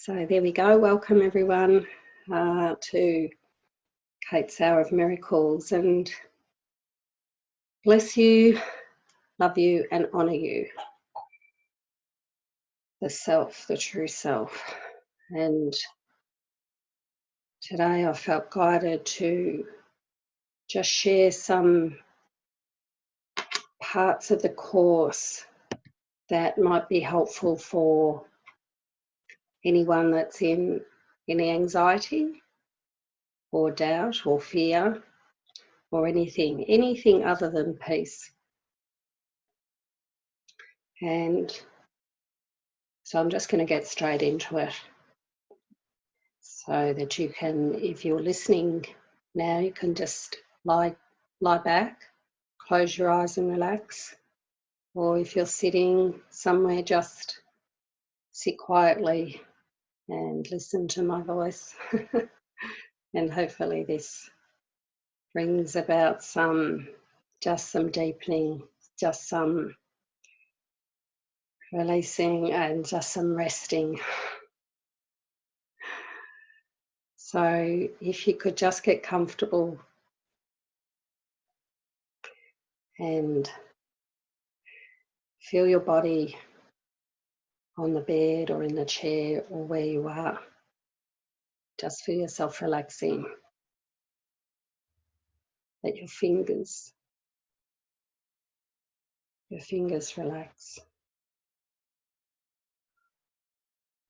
So there we go. Welcome everyone to Kate's Hour of Miracles, and bless you, love you and honour you, the self, the true self. And today I felt guided to just share some parts of the course that might be helpful for anyone that's in any anxiety or doubt or fear or anything other than peace. And so I'm just going to get straight into it so that you can, if you're listening now, you can just lie back, close your eyes and relax. Or if you're sitting somewhere, just sit quietly and listen to my voice. And hopefully this brings about some deepening, just some releasing and just some resting. So if you could just get comfortable and feel your body on the bed or in the chair or where you are, just feel yourself relaxing. Let your fingers relax.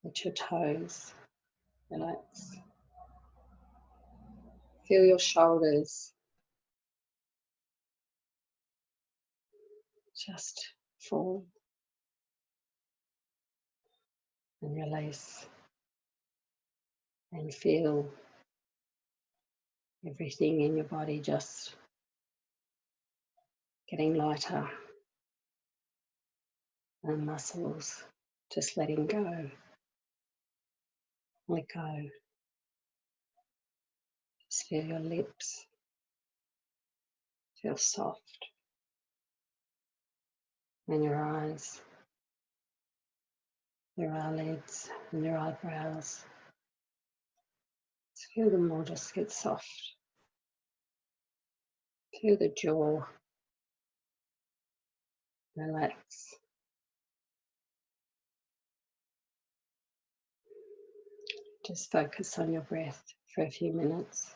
Let your toes relax. Feel your shoulders just fall and release, and feel everything in your body just getting lighter, and muscles just letting go. Let go. Just feel your lips feel soft, and your eyes, your eyelids and your eyebrows. Just feel them all just get soft. Feel the jaw relax. Just focus on your breath for a few minutes.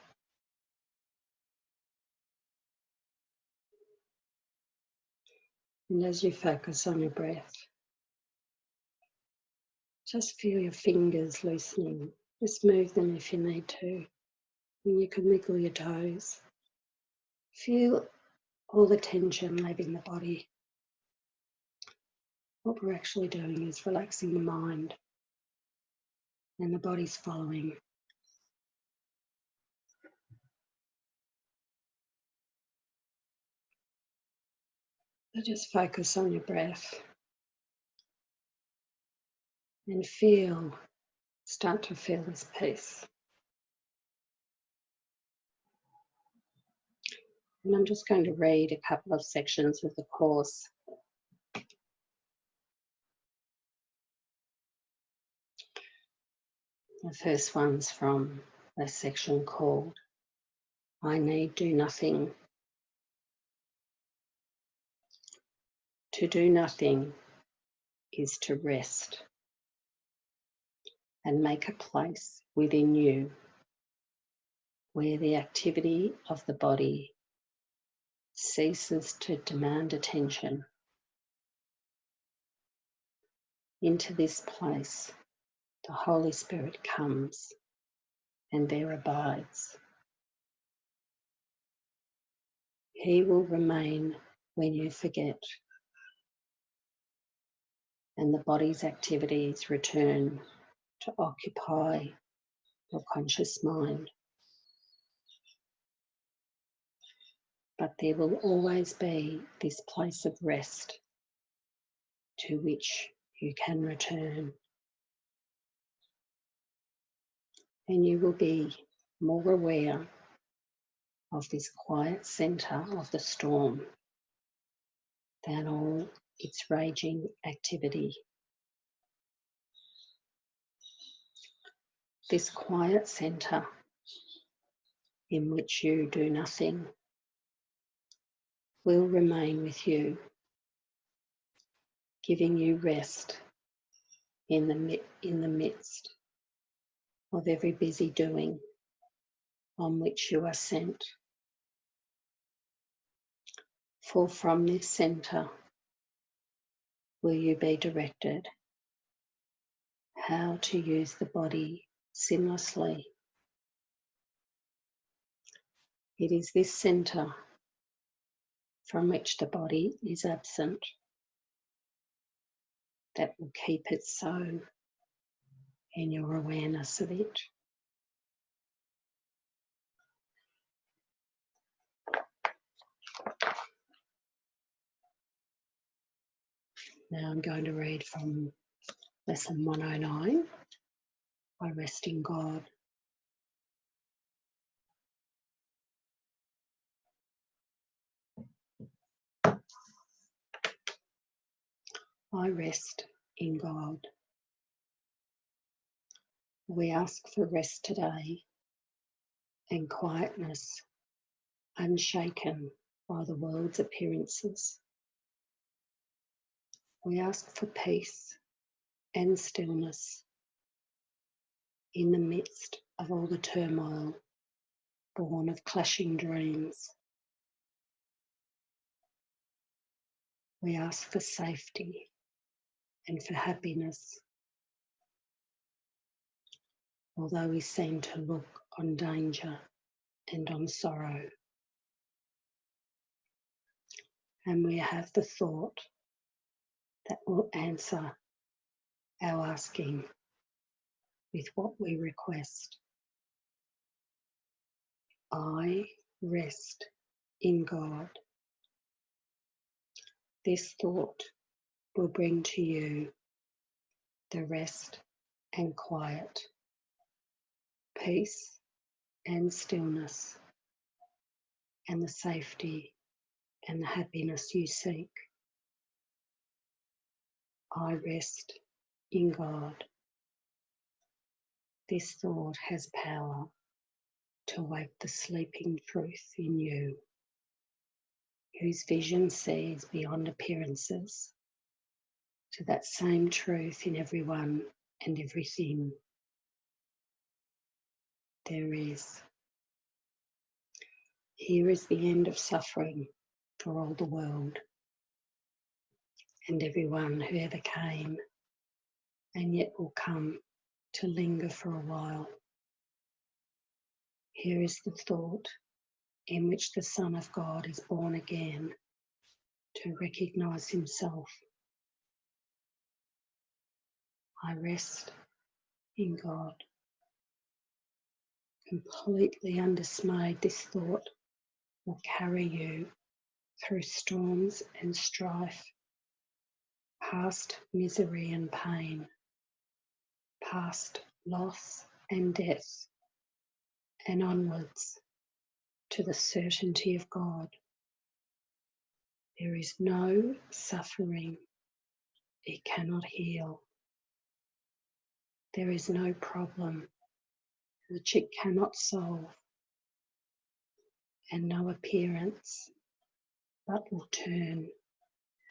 And as you focus on your breath, just feel your fingers loosening. Just move them if you need to. And you can wiggle your toes. Feel all the tension leaving the body. What we're actually doing is relaxing the mind, and the body's following. So just focus on your breath and start to feel this peace. And I'm just going to read a couple of sections of the course. The first one's from a section called I Need Do Nothing. To do nothing is to rest and make a place within you where the activity of the body ceases to demand attention. Into this place, the Holy Spirit comes and there abides. He will remain when you forget, and the body's activities return to occupy your conscious mind. But there will always be this place of rest to which you can return. And you will be more aware of this quiet centre of the storm than all its raging activity. this quiet centre in which you do nothing will remain with you, giving you rest in the midst of every busy doing on which you are sent. For from this centre will you be directed how to use the body seamlessly. It is this centre from which the body is absent that will keep it so in your awareness of it. Now I'm going to read from lesson 109, I Rest in God. I rest in God. We ask for rest today and quietness, unshaken by the world's appearances. We ask for peace and stillness in the midst of all the turmoil born of clashing dreams. We ask for safety and for happiness, although we seem to look on danger and on sorrow. And we have the thought that will answer our asking with what we request. I rest in God. This thought will bring to you the rest and quiet, peace and stillness, and the safety and the happiness you seek. I rest in God. This thought has power to wake the sleeping truth in you, whose vision sees beyond appearances to that same truth in everyone and everything there is. Here is the end of suffering for all the world and everyone who ever came and yet will come to linger for a while. Here is the thought in which the Son of God is born again to recognise himself. I rest in God. Completely undismayed, this thought will carry you through storms and strife, past misery and pain, past loss and death, and onwards to the certainty of God. There is no suffering it cannot heal. There is no problem which it cannot solve, and no appearance but will turn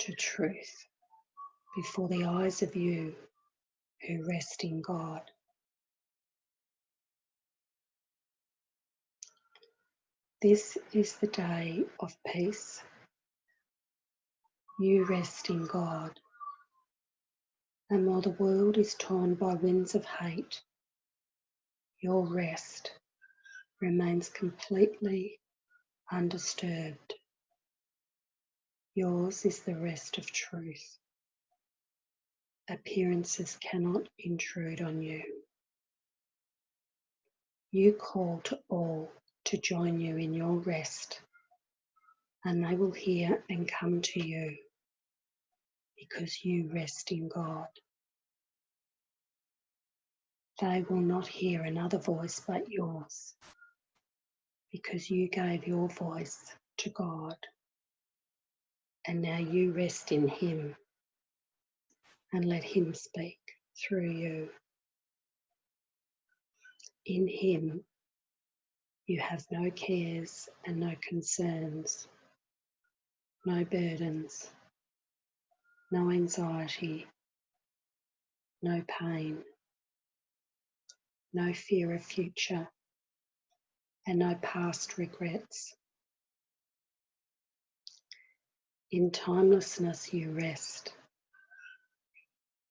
to truth before the eyes of you who rest in God. This is the day of peace. You rest in God, and while the world is torn by winds of hate, your rest remains completely undisturbed. Yours is the rest of truth. Appearances cannot intrude on you. You call to all to join you in your rest, and they will hear and come to you because you rest in God. They will not hear another voice but yours because you gave your voice to God, and now you rest in Him and let Him speak through you. In Him, you have no cares and no concerns, no burdens, no anxiety, no pain, no fear of future, and no past regrets. In timelessness you rest,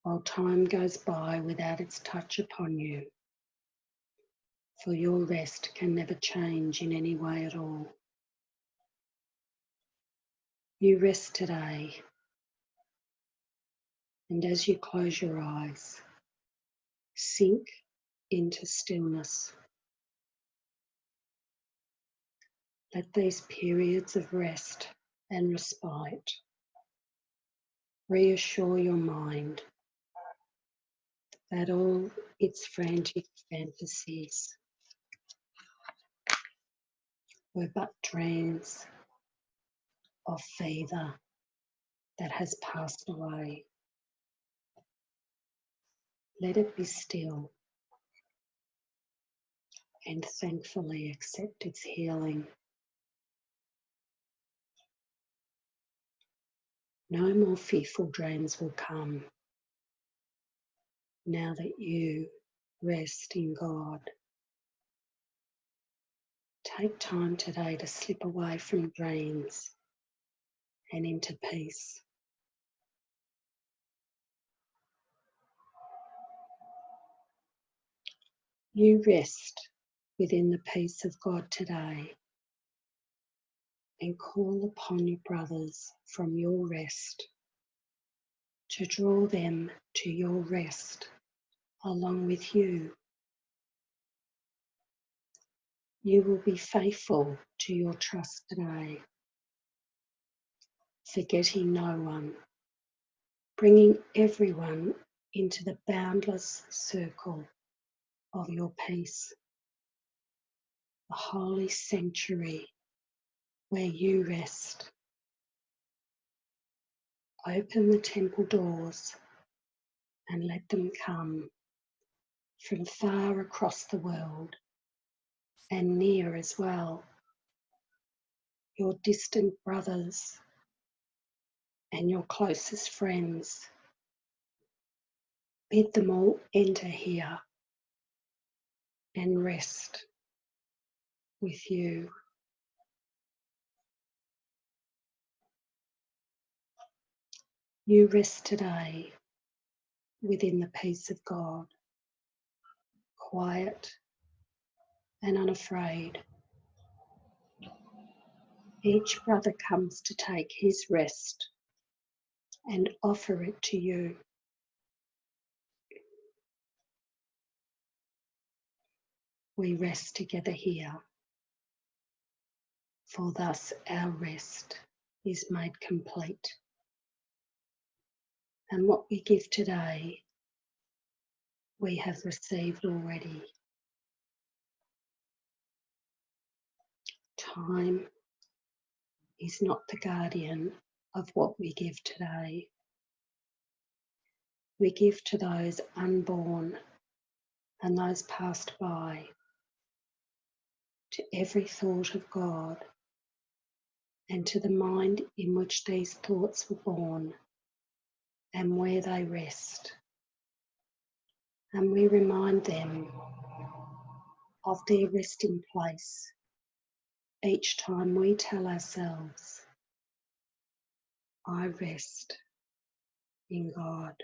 while time goes by without its touch upon you, for your rest can never change in any way at all. You rest today, and as you close your eyes, sink into stillness. Let these periods of rest and respite reassure your mind that all its frantic fantasies were but dreams of fever that has passed away. Let it be still and thankfully accept its healing. No more fearful dreams will come now that you rest in God. Take time today to slip away from dreams and into peace. You rest within the peace of God today and call upon your brothers from your rest to draw them to your rest along with you. You will be faithful to your trust today, forgetting no one, bringing everyone into the boundless circle of your peace, the holy sanctuary where you rest. Open the temple doors and let them come from far across the world and near as well, your distant brothers and your closest friends. Bid them all enter here and rest with you. You rest today within the peace of God, quiet and unafraid. Each brother comes to take his rest and offer it to you. We rest together here, for thus our rest is made complete. And what we give today, we have received already. Time is not the guardian of what we give today. We give to those unborn and those passed by, to every thought of God and to the mind in which these thoughts were born and where they rest. And we remind them of their resting place each time we tell ourselves, I rest in God.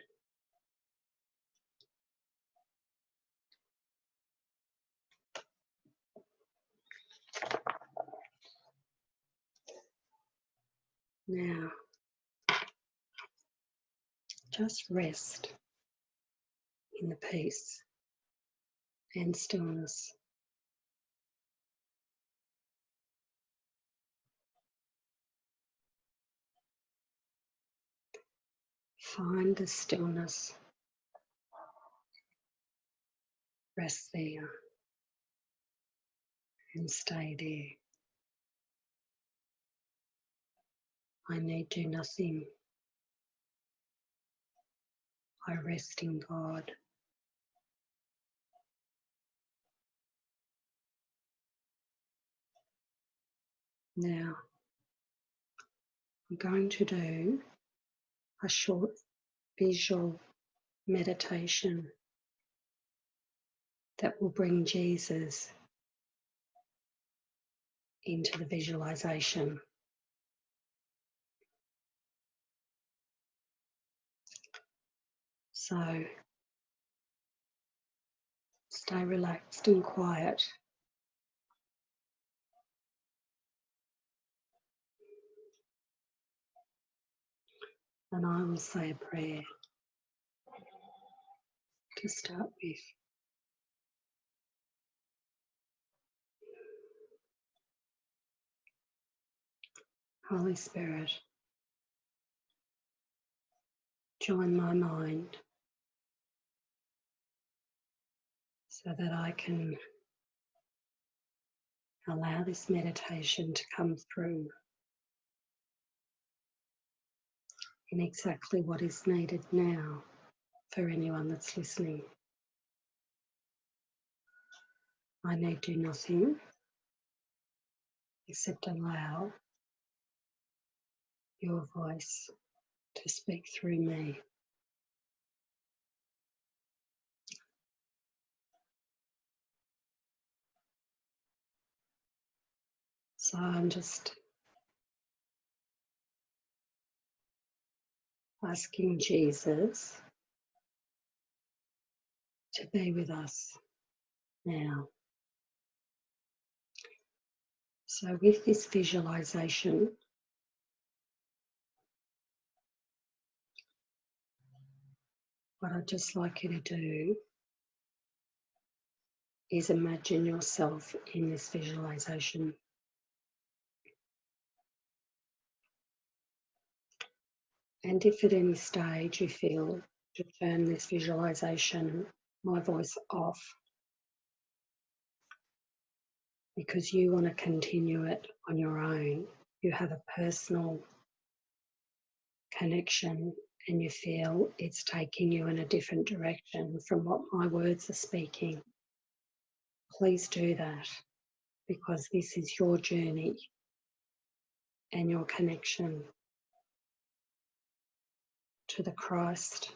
Now, just rest in the peace and stillness. Find the stillness. Rest there and stay there. I need do nothing. I rest in God. Now, I'm going to do a short visual meditation that will bring Jesus into the visualization. So stay relaxed and quiet. And I will say a prayer to start with. Holy Spirit, join my mind so that I can allow this meditation to come through in exactly what is needed now for anyone that's listening. I need do nothing except allow your voice to speak through me. So I'm just asking Jesus to be with us now. So with this visualization, what I'd just like you to do is imagine yourself in this visualization. And if at any stage you feel to turn this visualization, my voice off, because you want to continue it on your own, you have a personal connection and you feel it's taking you in a different direction from what my words are speaking, please do that, because this is your journey and your connection to the Christ.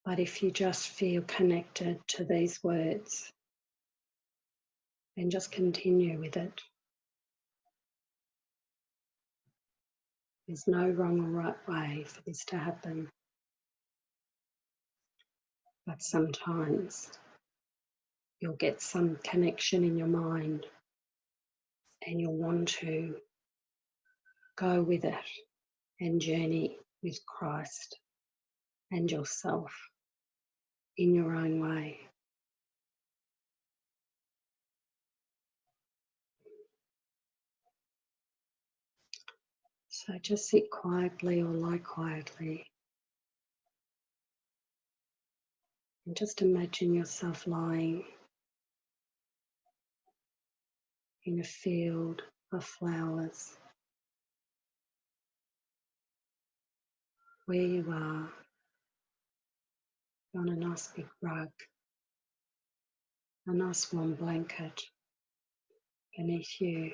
But if you just feel connected to these words, then just continue with it. There's no wrong or right way for this to happen. But sometimes you'll get some connection in your mind and you'll want to go with it and journey with Christ and yourself in your own way. So just sit quietly or lie quietly and just imagine yourself lying in a field of flowers where you are, on a nice big rug, a nice warm blanket beneath you.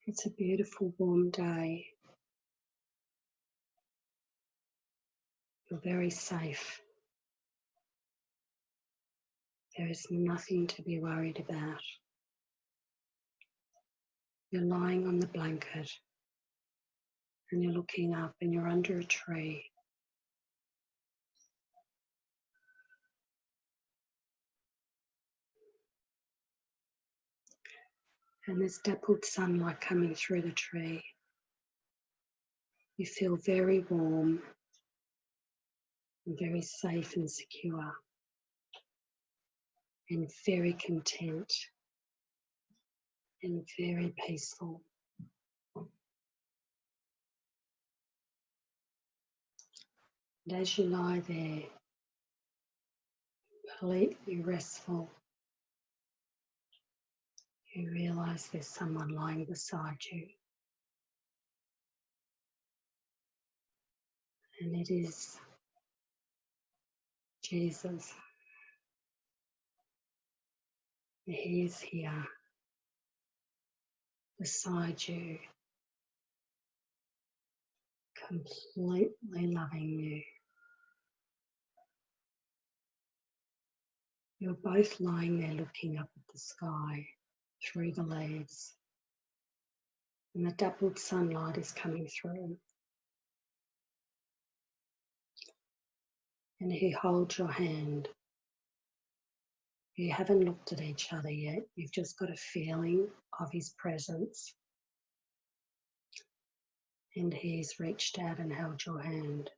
It's a beautiful warm day. You're very safe. There is nothing to be worried about. You're lying on the blanket and you're looking up and you're under a tree. And there's dappled sunlight coming through the tree. You feel very warm and very safe and secure and very content and very peaceful. And as you lie there, completely restful, you realise there's someone lying beside you. And it is Jesus, He is here beside you, completely loving you. You're both lying there looking up at the sky through the leaves, and the dappled sunlight is coming through. And He holds your hand. You haven't looked at each other yet. You've just got a feeling of His presence. And He's reached out and held your hand.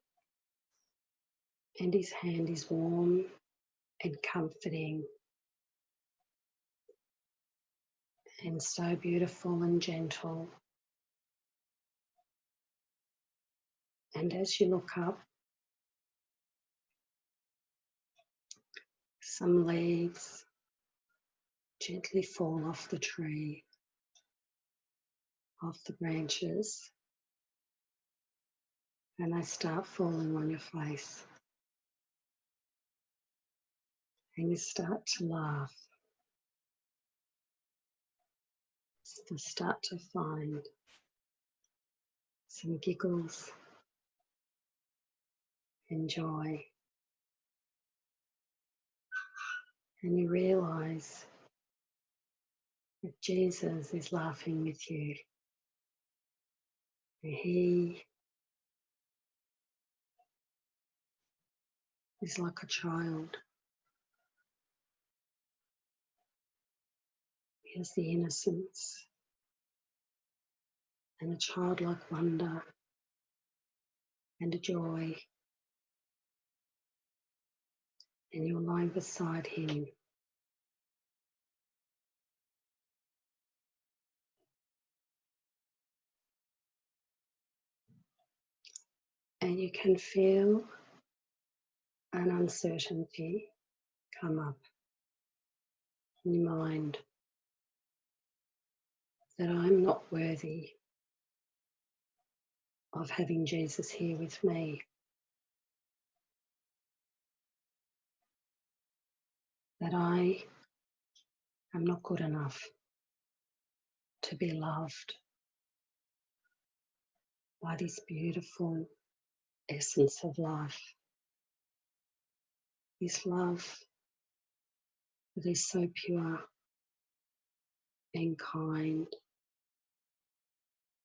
And His hand is warm and comforting and so beautiful and gentle. And as you look up, some leaves gently fall off the tree, off the branches, and they start falling on your face. And you start to laugh. You start to find some giggles and joy. And you realise that Jesus is laughing with you. And He is like a child. He has the innocence and a childlike wonder and a joy. And you're lying beside Him. And you can feel an uncertainty come up in your mind that I'm not worthy of having Jesus here with me. That I am not good enough to be loved by this beautiful essence of life. This love that is so pure and kind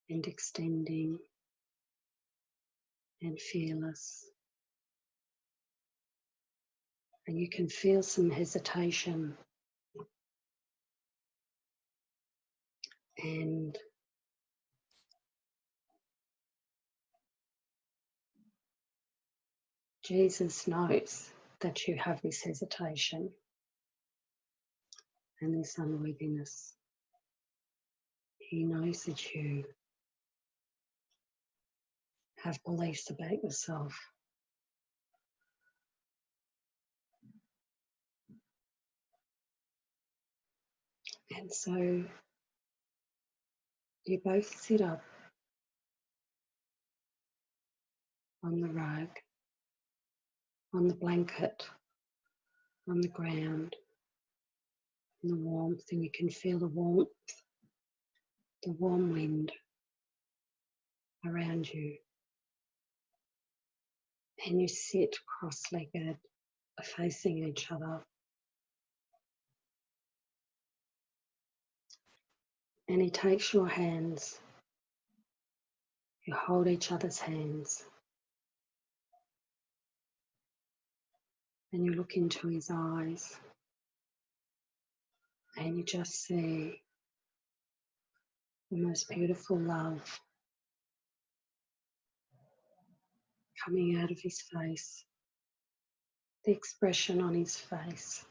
and extending and fearless. And you can feel some hesitation and Jesus knows that you have this hesitation and this unworthiness. He knows that you have beliefs about yourself. And so you both sit up on the rug, on the blanket, on the ground, in the warmth, and you can feel the warmth, the warm wind around you. And you sit cross-legged, facing each other. And He takes your hands. You hold each other's hands. And you look into His eyes. And you just see the most beautiful love coming out of His face. The expression on His face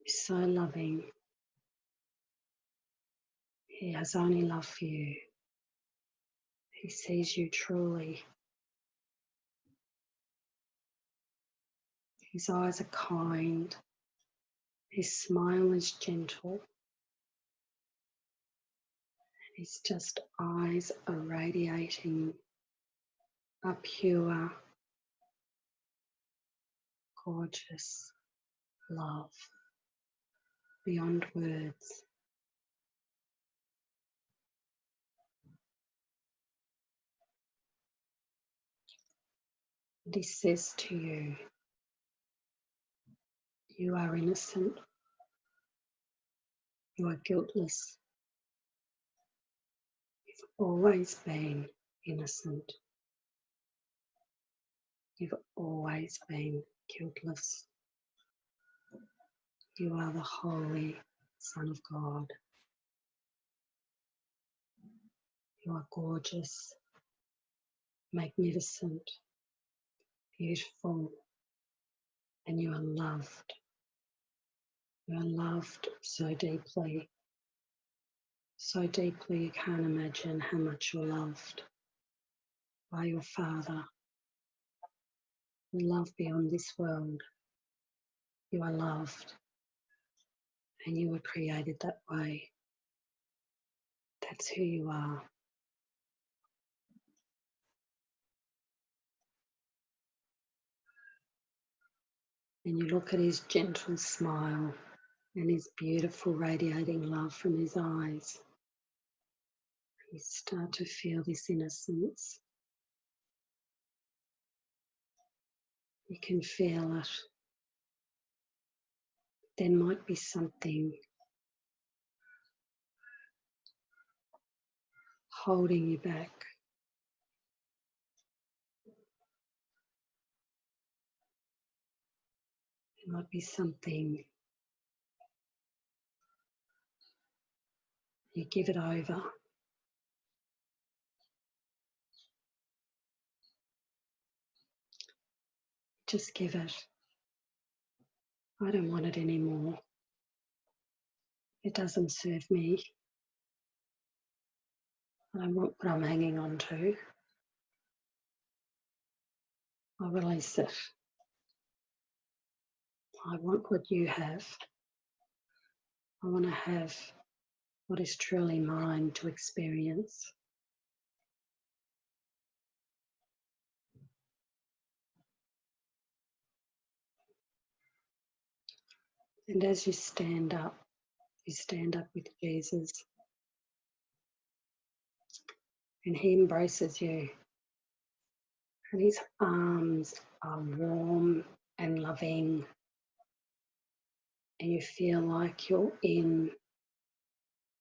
is so loving. He has only love for you. He sees you truly. His eyes are kind. His smile is gentle. His just eyes are radiating a pure gorgeous love beyond words. And he says to you, you are innocent, you are guiltless, you've always been innocent, you've always been guiltless. You are the Holy Son of God. You are gorgeous, magnificent, beautiful, and you are loved. You are loved so deeply you can't imagine how much you're loved by your Father. You love beyond this world. You are loved, and you were created that way. That's who you are. And you look at his gentle smile and his beautiful radiating love from his eyes. You start to feel this innocence. You can feel it. There might be something holding you back. There might be something. You give it over. Just give it. I don't want it anymore. It doesn't serve me. I don't want what I'm hanging on to. I release it. I want what you have. I want to have what is truly mine to experience. And as you stand up with Jesus, and he embraces you, and his arms are warm and loving, and you feel like you're in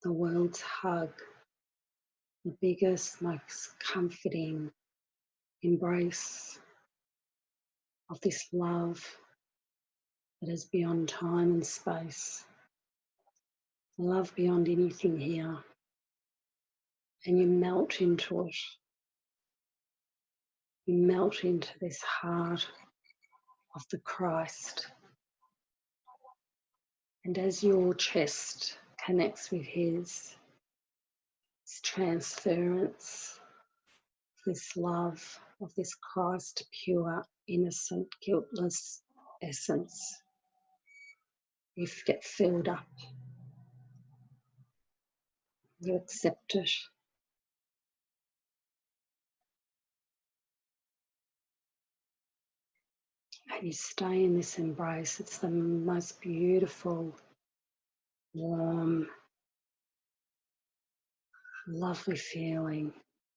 the world's hug, the biggest, most comforting embrace of this love that is beyond time and space, love beyond anything here, and you melt into it. You melt into this heart of the Christ. And as your chest connects with his, this transference, this love of this Christ, pure, innocent, guiltless essence, you get filled up. You accept it. And you stay in this embrace. It's the most beautiful, warm, lovely feeling.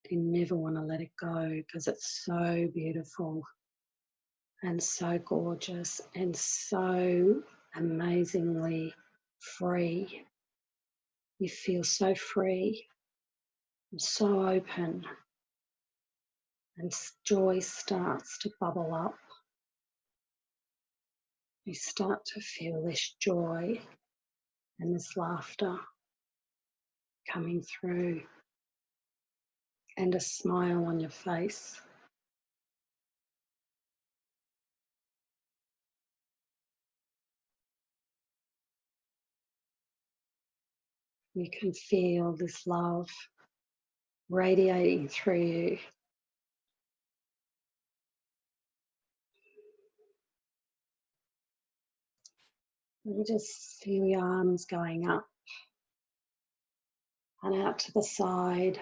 You never want to let it go because it's so beautiful and so gorgeous and so amazingly free. You feel so free and so open, and joy starts to bubble up. You start to feel this joy and this laughter coming through, and a smile on your face. You can feel this love radiating through you. You just feel your arms going up and out to the side.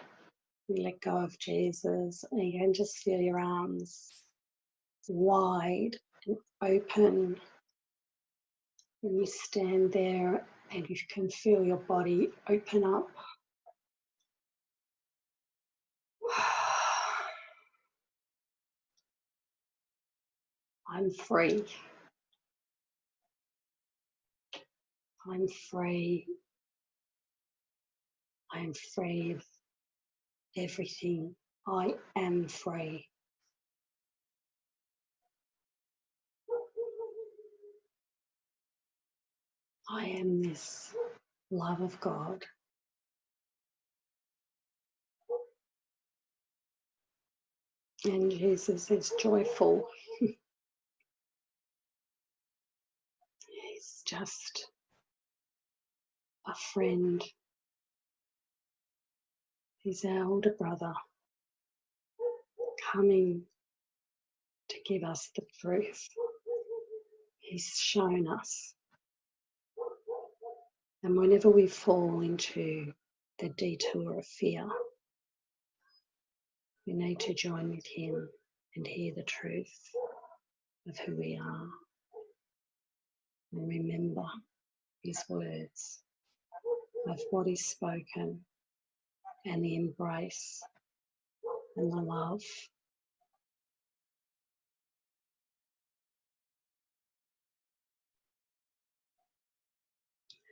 You let go of Jesus, and you can just feel your arms wide and open. And you stand there and you can feel your body open up. I'm free. I'm free. I'm free of everything. I am free. I am this love of God. And Jesus is joyful. He's just a friend. He's our older brother coming to give us the truth. He's shown us. And whenever we fall into the detour of fear, we need to join with him and hear the truth of who we are and remember his words of what he's spoken and the embrace and the love.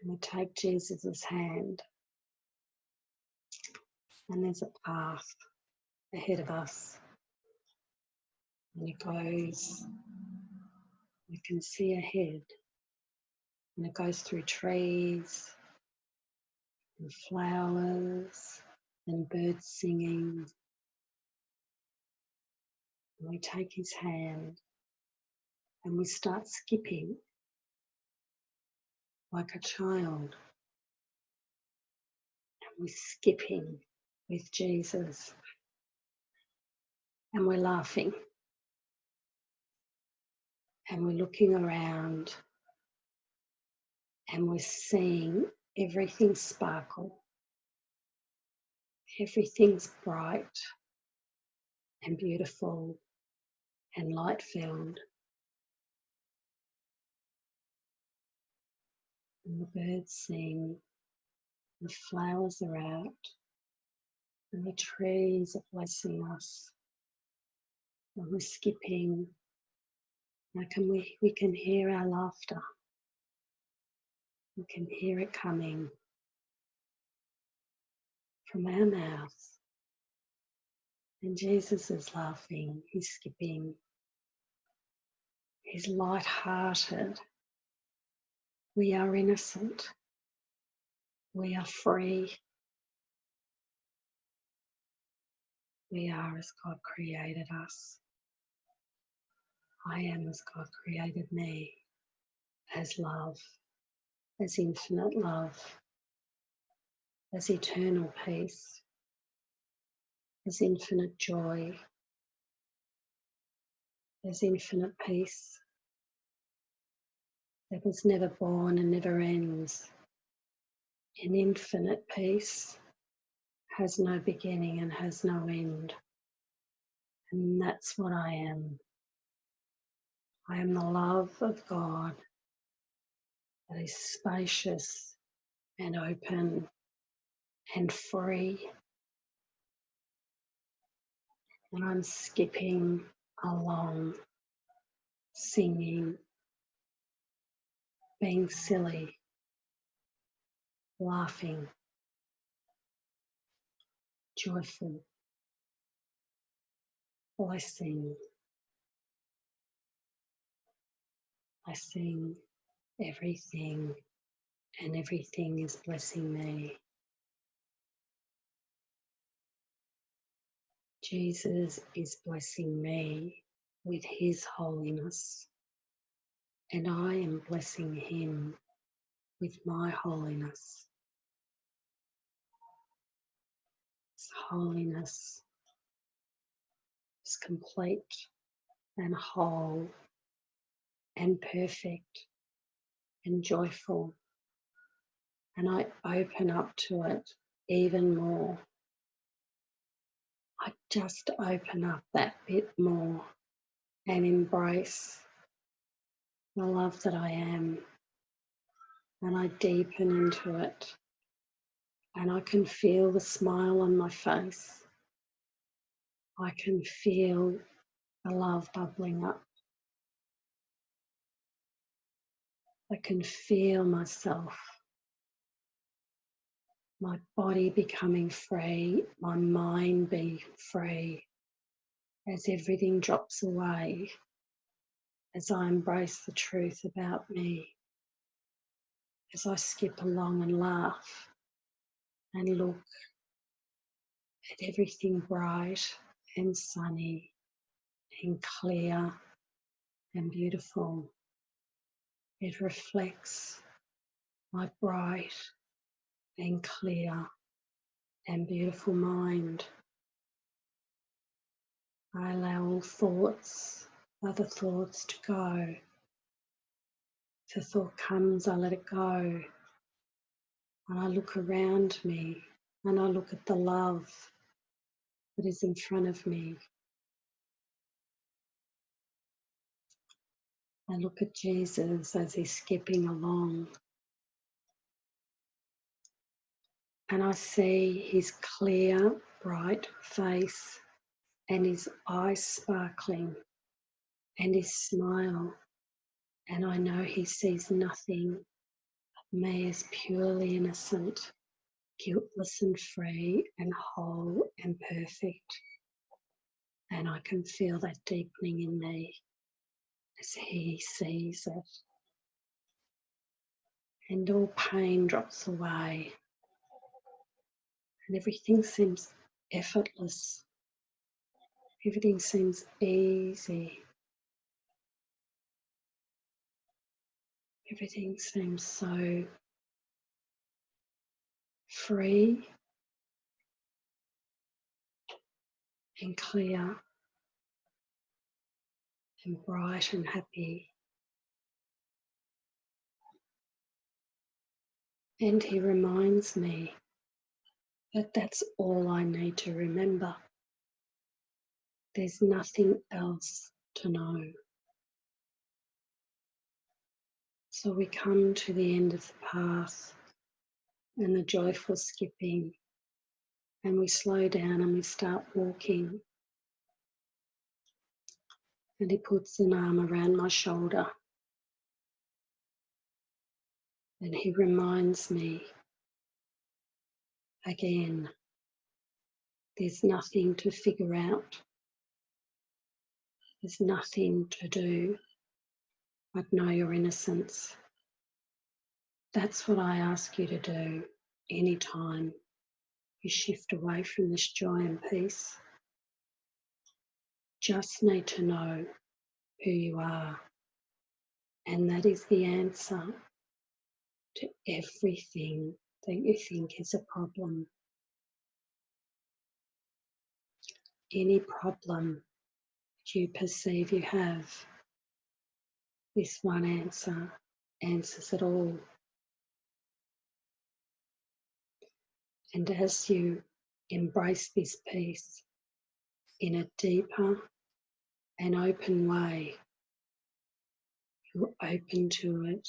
And we take Jesus' hand, and there's a path ahead of us, and it goes, we can see ahead, and it goes through trees and flowers and birds singing. And we take his hand and we start skipping like a child. And we're skipping with Jesus. And we're laughing. And we're looking around and we're seeing everything sparkle. Everything's bright and beautiful and light-filled. And the birds sing, the flowers are out, and the trees are blessing us. And we're skipping, we can hear our laughter. We can hear it coming from our mouths. And Jesus is laughing, he's skipping. He's light-hearted. We are innocent. We are free. We are as God created us. I am as God created me, as love, as infinite love, as eternal peace, as infinite joy, as infinite peace that was never born and never ends. An infinite peace has no beginning and has no end. And that's what I am. I am the love of God that is spacious and open and free. And I'm skipping along, singing, being silly, laughing, joyful, blessing. I sing everything, and everything is blessing me. Jesus is blessing me with his holiness, and I am blessing him with my holiness. His holiness is complete and whole and perfect and joyful, and I open up to it even more. I just open up that bit more and embrace the love that I am, and I deepen into it, and I can feel the smile on my face. I can feel the love bubbling up. I can feel myself, my body becoming free, my mind be free, as everything drops away, as I embrace the truth about me, as I skip along and laugh and look at everything bright and sunny and clear and beautiful. It reflects my bright and clear and beautiful mind. I allow all thoughts, other thoughts to go. If a thought comes, I let it go. And I look around me and I look at the love that is in front of me. I look at Jesus as he's skipping along. And I see his clear, bright face and his eyes sparkling and his smile. And I know he sees nothing but me as purely innocent, guiltless and free and whole and perfect. And I can feel that deepening in me as he sees it. And all pain drops away and everything seems effortless. Everything seems easy. Everything seems so free and clear and bright and happy. And he reminds me that that's all I need to remember. There's nothing else to know. So we come to the end of the path and the joyful skipping, and we slow down and we start walking. And he puts an arm around my shoulder and he reminds me again, there's nothing to figure out. There's nothing to do but know your innocence. That's what I ask you to do anytime you shift away from this joy and peace. Just need to know who you are, and that is the answer to everything that you think is a problem. Any problem that you perceive you have, this one answer answers it all. And as you embrace this peace in a deeper and open way, you're open to it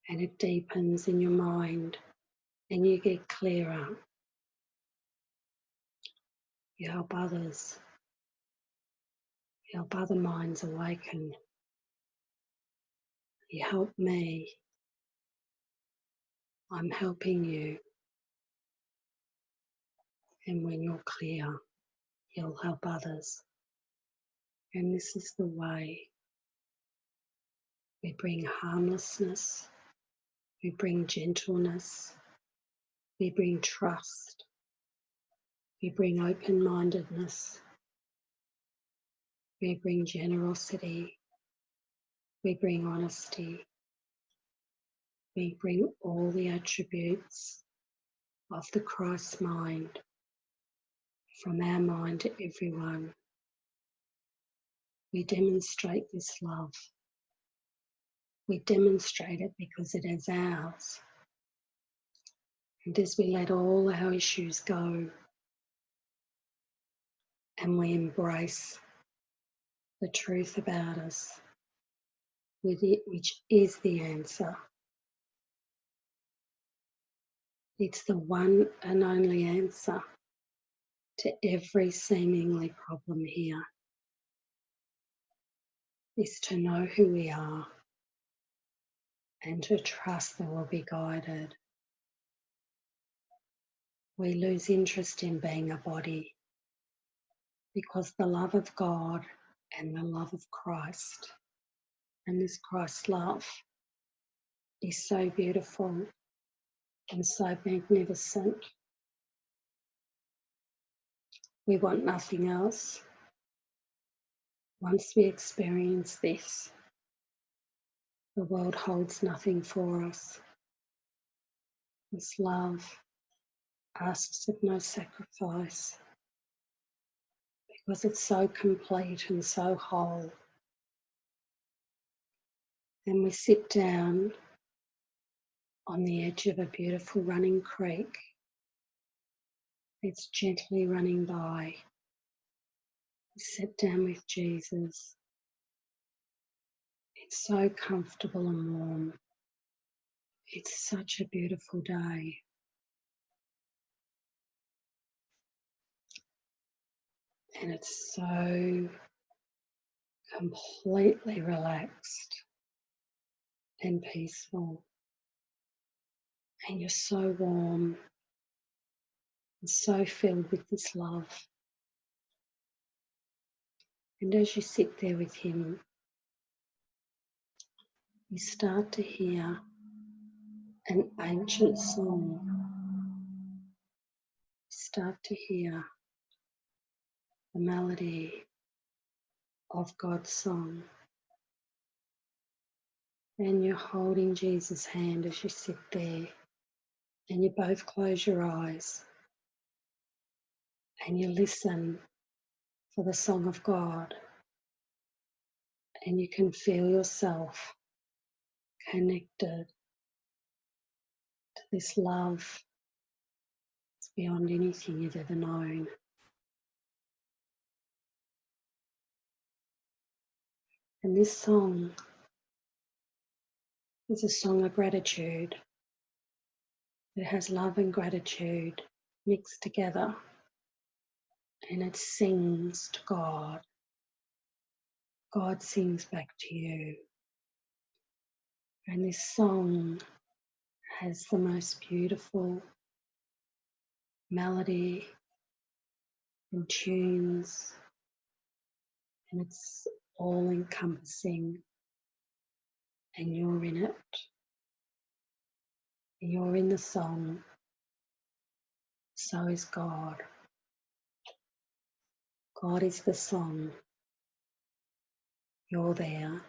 and it deepens in your mind and you get clearer. You help others. You help other minds awaken. You help me. I'm helping you. And when you're clear, you'll help others. And this is the way we bring harmlessness, we bring gentleness, we bring trust, we bring open-mindedness, we bring generosity, we bring honesty, we bring all the attributes of the Christ mind from our mind to everyone. We demonstrate this love. We demonstrate it because it is ours. And as we let all our issues go and we embrace the truth about us, with it, which is the answer. It's the one and only answer to every seemingly problem here, is to know who we are and to trust that we'll be guided. We lose interest in being a body because the love of God and the love of Christ and this Christ love is so beautiful and so magnificent. We want nothing else. Once we experience this, the world holds nothing for us. This love asks of no sacrifice because it's so complete and so whole. And we sit down on the edge of a beautiful running creek. It's gently running by. We sit down with Jesus. It's so comfortable and warm. It's such a beautiful day. And it's so completely relaxed and peaceful. And you're so warm and so filled with this love. And as you sit there with him, you start to hear an ancient song. You start to hear the melody of God's song. And you're holding Jesus' hand as you sit there, and you both close your eyes and you listen for the song of God, and you can feel yourself connected to this love that's beyond anything you've ever known. And this song is a song of gratitude. It has love and gratitude mixed together, and it sings to God. God sings back to you. And this song has the most beautiful melody and tunes, and it's all encompassing, and you're in it. You're in the song, so is God. God is the song. You're there,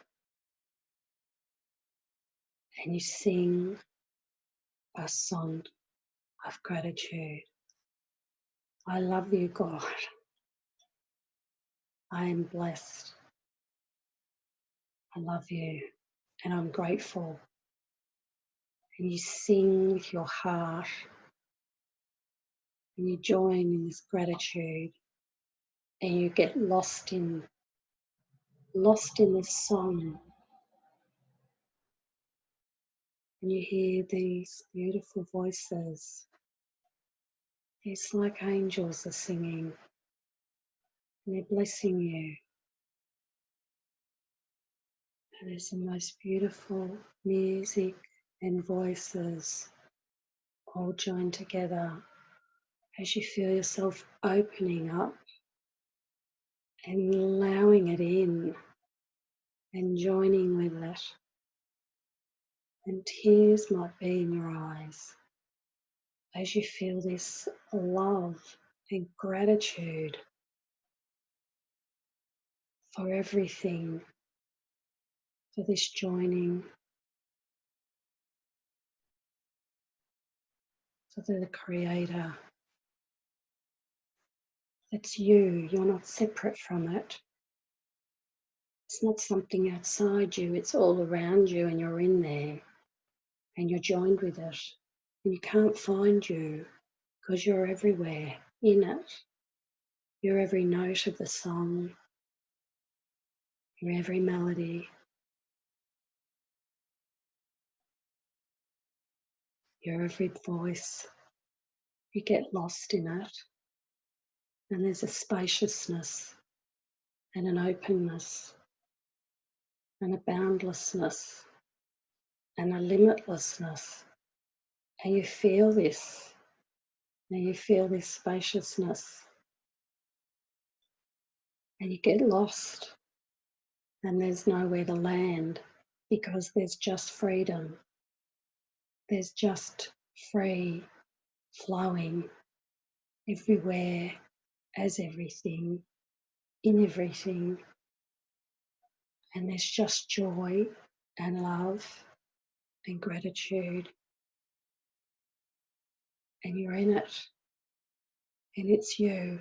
and you sing a song of gratitude. I love you, God. I am blessed. I love you, and I'm grateful. And you sing with your heart, and you join in this gratitude, and you get lost in this song. And you hear these beautiful voices. It's like angels are singing, and they're blessing you. And there's the most beautiful music and voices all joined together as you feel yourself opening up and allowing it in and joining with it. And tears might be in your eyes as you feel this love and gratitude for everything, for this joining, for the Creator. It's you, you're not separate from it. It's not something outside you, it's all around you, and you're in there and you're joined with it. And you can't find you because you're everywhere in it. You're every note of the song, you're every melody, your every voice. You get lost in it, and there's a spaciousness and an openness and a boundlessness and a limitlessness. And you feel this, and you feel this spaciousness, and you get lost, and there's nowhere to land because there's just freedom. There's just free flowing everywhere, as everything, in everything. And there's just joy and love and gratitude. And you're in it. And it's you.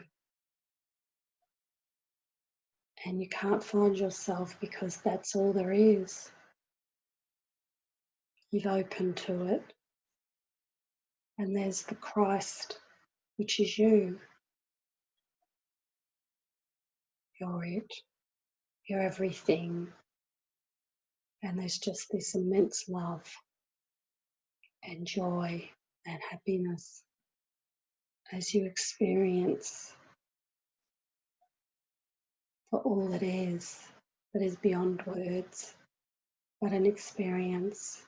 And you can't find yourself because that's all there is. You've opened to it. And there's the Christ, which is you. You're it. You're everything. And there's just this immense love and joy and happiness as you experience for all it is that is beyond words, but an experience.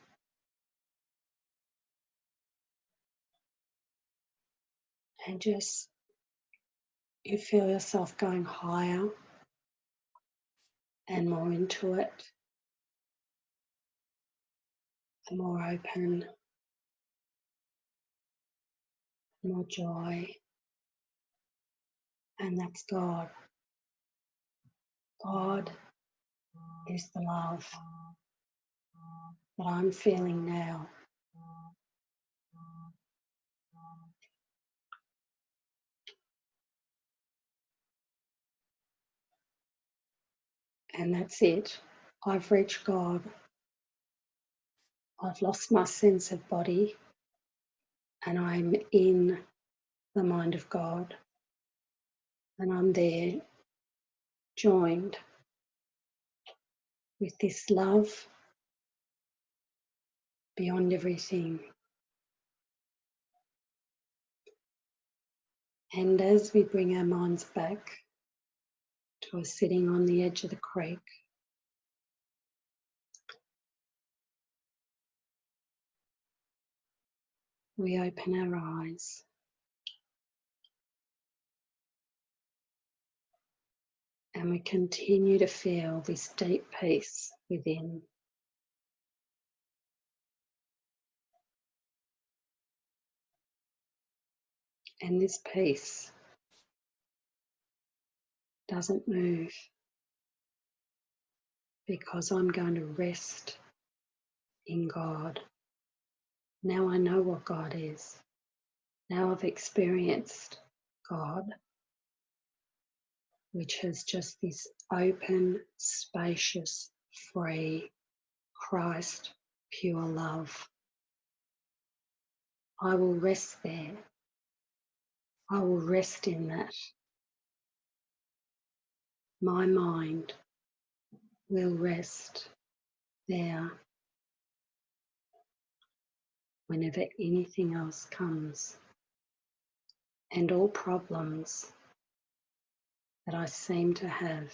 And just you feel yourself going higher and more into it, and more open, more joy. And that's God. God is the love that I'm feeling now. And that's it. I've reached God. I've lost my sense of body, and I'm in the mind of God. And I'm there, joined with this love beyond everything. And as we bring our minds back to us sitting on the edge of the creek, we open our eyes and we continue to feel this deep peace within. And this peace doesn't move because I'm going to rest in God. Now I know what God is. Now I've experienced God, which has just this open, spacious, free, Christ, pure love. I will rest there. I will rest in that. My mind will rest there whenever anything else comes. And all problems that I seem to have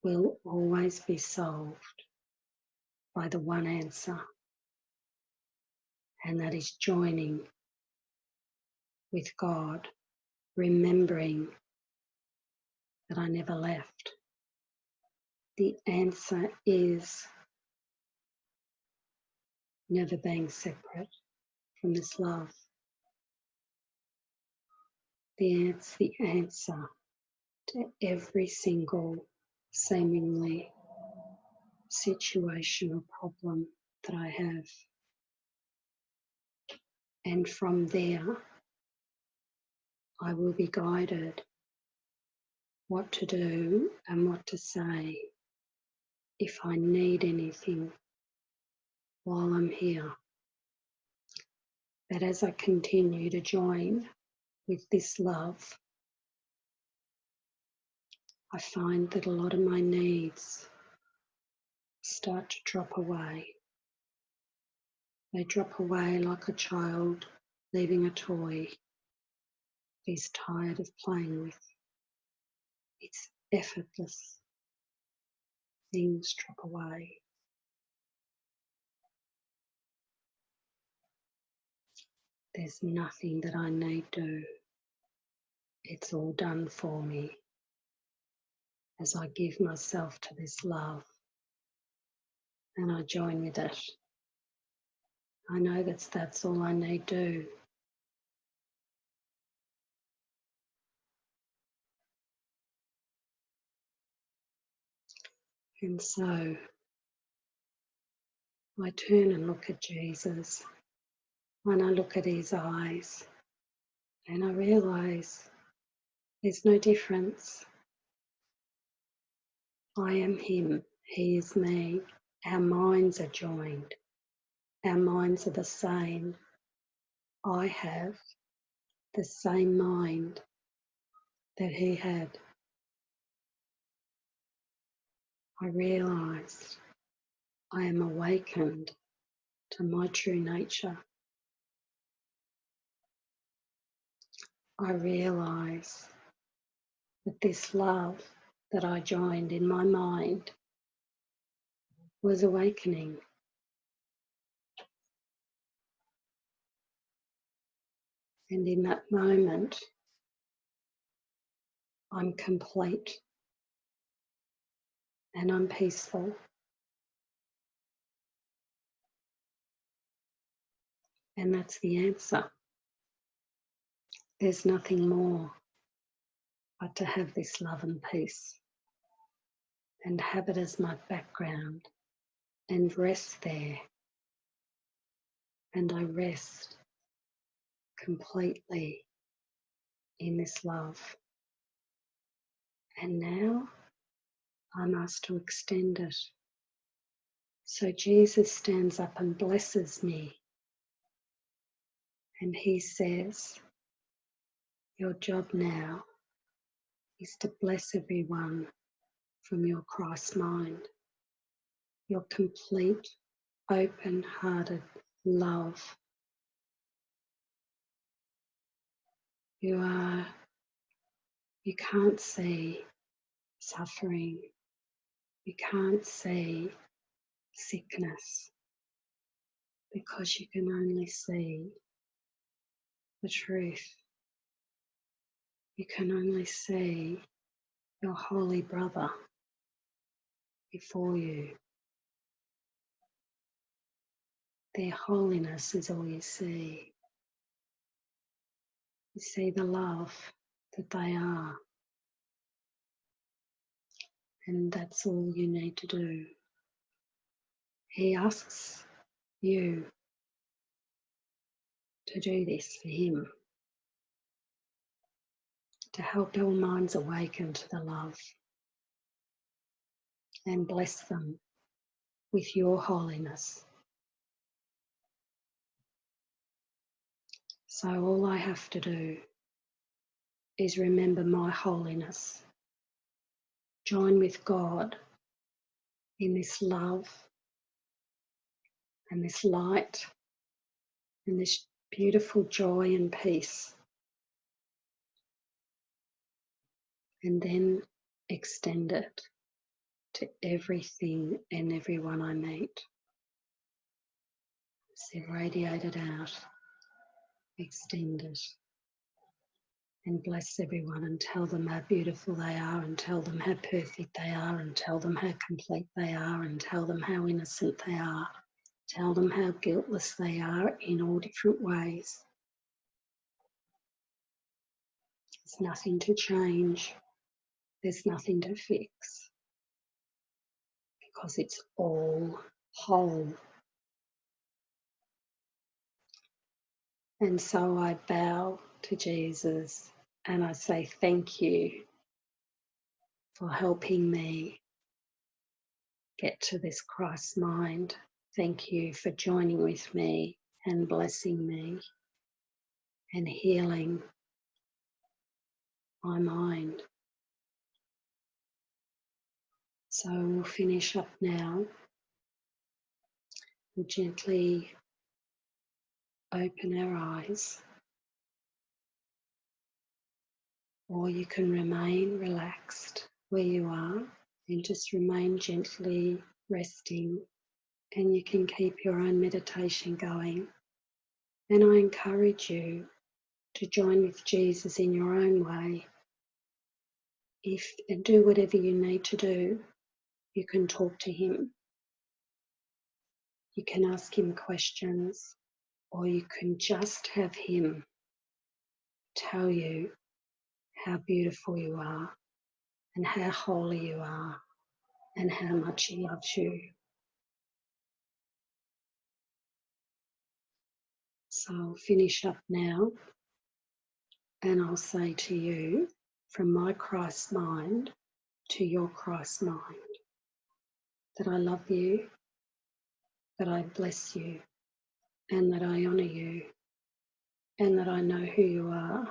will always be solved by the one answer, and that is joining with God, remembering that I never left. The answer is never being separate from this love. The answer to every single seemingly situation or problem that I have. And from there, I will be guided what to do and what to say if I need anything while I'm here. But as I continue to join with this love, I find that a lot of my needs start to drop away. They drop away like a child leaving a toy he's tired of playing with. It's effortless. Things drop away. There's nothing that I need do. It's all done for me as I give myself to this love and I join with it. I know that's all I need do. And so I turn and look at Jesus, and I look at his eyes, and I realise there's no difference. I am him, he is me. Our minds are joined. Our minds are the same. I have the same mind that he had. I realised I am awakened to my true nature. I realise that this love that I joined in my mind was awakening. And in that moment, I'm complete and I'm peaceful. And that's the answer. There's nothing more but to have this love and peace and have it as my background and rest there. And I rest completely in this love. And now I'm asked to extend it. So Jesus stands up and blesses me. And he says, your job now is to bless everyone from your Christ mind, your complete, open-hearted love. You can't see suffering. You can't see sickness because you can only see the truth. You can only see your holy brother before you. Their holiness is all you see. You see the love that they are. And that's all you need to do. He asks you to do this for him, to help our minds awaken to the love and bless them with your holiness. So all I have to do is remember my holiness, join with God in this love and this light and this beautiful joy and peace, and then extend it to everything and everyone I meet. So radiate it out, extend it, and bless everyone and tell them how beautiful they are and tell them how perfect they are and tell them how complete they are and tell them how innocent they are. Tell them how guiltless they are in all different ways. There's nothing to change. There's nothing to fix because it's all whole. And so I bow to Jesus and I say thank you for helping me get to this Christ mind. Thank you for joining with me and blessing me and healing my mind. So we'll finish up now. We'll gently open our eyes, or you can remain relaxed where you are and just remain gently resting, and you can keep your own meditation going. And I encourage you to join with Jesus in your own way. And do whatever you need to do. You can talk to him, you can ask him questions, or you can just have him tell you how beautiful you are and how holy you are and how much he loves you. So I'll finish up now, and I'll say to you, from my Christ mind to your Christ mind, that I love you, that I bless you, and that I honour you, and that I know who you are,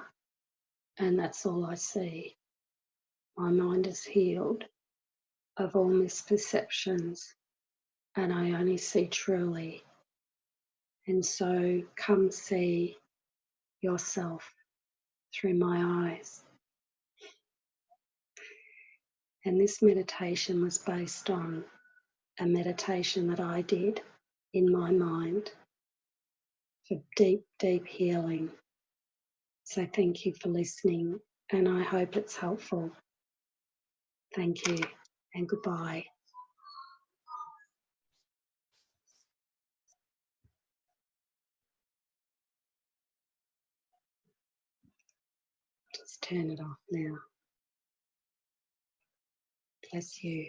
and that's all I see. My mind is healed of all misperceptions, and I only see truly. And so come see yourself through my eyes. And this meditation was based on a meditation that I did in my mind for deep, deep healing. So thank you for listening, and I hope it's helpful. Thank you, and goodbye. Just turn it off now. Bless you.